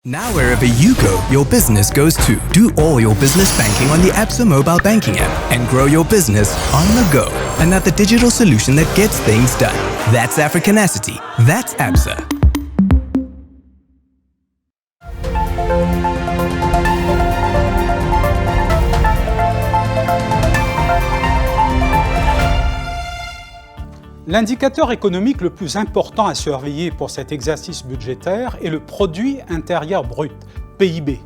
Now wherever you go, your business goes too. Do all your business banking on the Absa mobile banking app and grow your business on the go. Another digital solution that gets things done. That's Africanacity. That's Absa. L'indicateur économique le plus important à surveiller pour cet exercice budgétaire est le produit intérieur brut, PIB.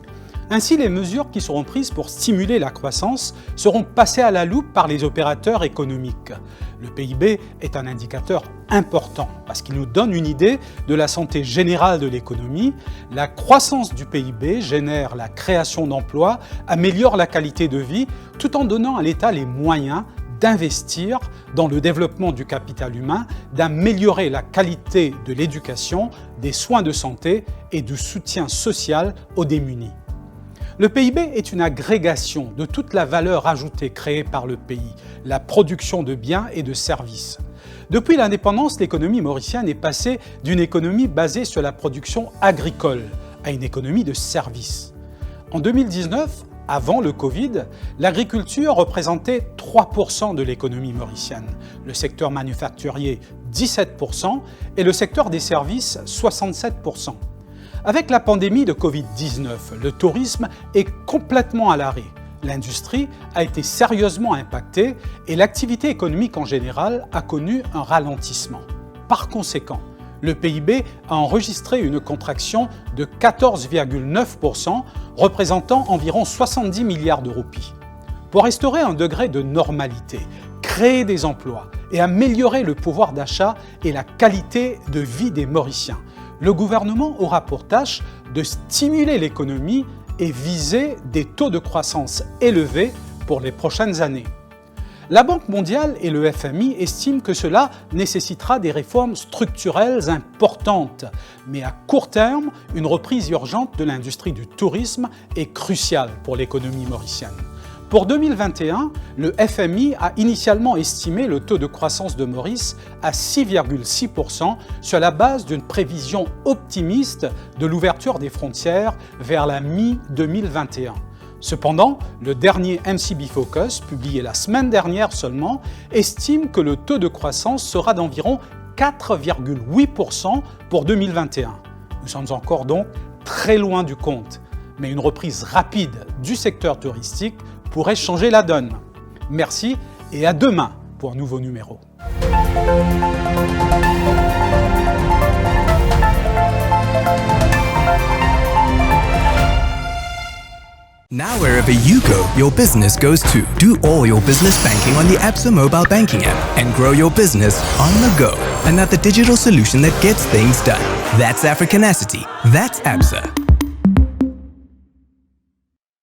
Ainsi, les mesures qui seront prises pour stimuler la croissance seront passées à la loupe par les opérateurs économiques. Le PIB est un indicateur important parce qu'il nous donne une idée de la santé générale de l'économie. La croissance du PIB génère la création d'emplois, améliore la qualité de vie, tout en donnant à l'État les moyens d'investir dans le développement du capital humain, d'améliorer la qualité de l'éducation, des soins de santé et du soutien social aux démunis. Le PIB est une agrégation de toute la valeur ajoutée créée par le pays, la production de biens et de services. Depuis l'indépendance, l'économie mauricienne est passée d'une économie basée sur la production agricole à une économie de services. En 2019, avant le Covid, l'agriculture représentait 3% de l'économie mauricienne, le secteur manufacturier 17% et le secteur des services 67%. Avec la pandémie de Covid-19, le tourisme est complètement à l'arrêt. L'industrie a été sérieusement impactée et l'activité économique en général a connu un ralentissement. Par conséquent, le PIB a enregistré une contraction de 14,9%, représentant environ 70 milliards de roupies. Pour restaurer un degré de normalité, créer des emplois et améliorer le pouvoir d'achat et la qualité de vie des Mauriciens, le gouvernement aura pour tâche de stimuler l'économie et viser des taux de croissance élevés pour les prochaines années. La Banque mondiale et le FMI estiment que cela nécessitera des réformes structurelles importantes. Mais à court terme, une reprise urgente de l'industrie du tourisme est cruciale pour l'économie mauricienne. Pour 2021, le FMI a initialement estimé le taux de croissance de Maurice à 6,6% sur la base d'une prévision optimiste de l'ouverture des frontières vers la mi-2021. Cependant, le dernier MCB Focus, publié la semaine dernière seulement, estime que le taux de croissance sera d'environ 4,8% pour 2021. Nous sommes encore donc très loin du compte, mais une reprise rapide du secteur touristique pourrait changer la donne. Merci et à demain pour un nouveau numéro. Now wherever you go, your business goes too. Do all your business banking on the Absa mobile banking app and grow your business on the go. Another digital solution that gets things done. That's Africanacity. That's Absa.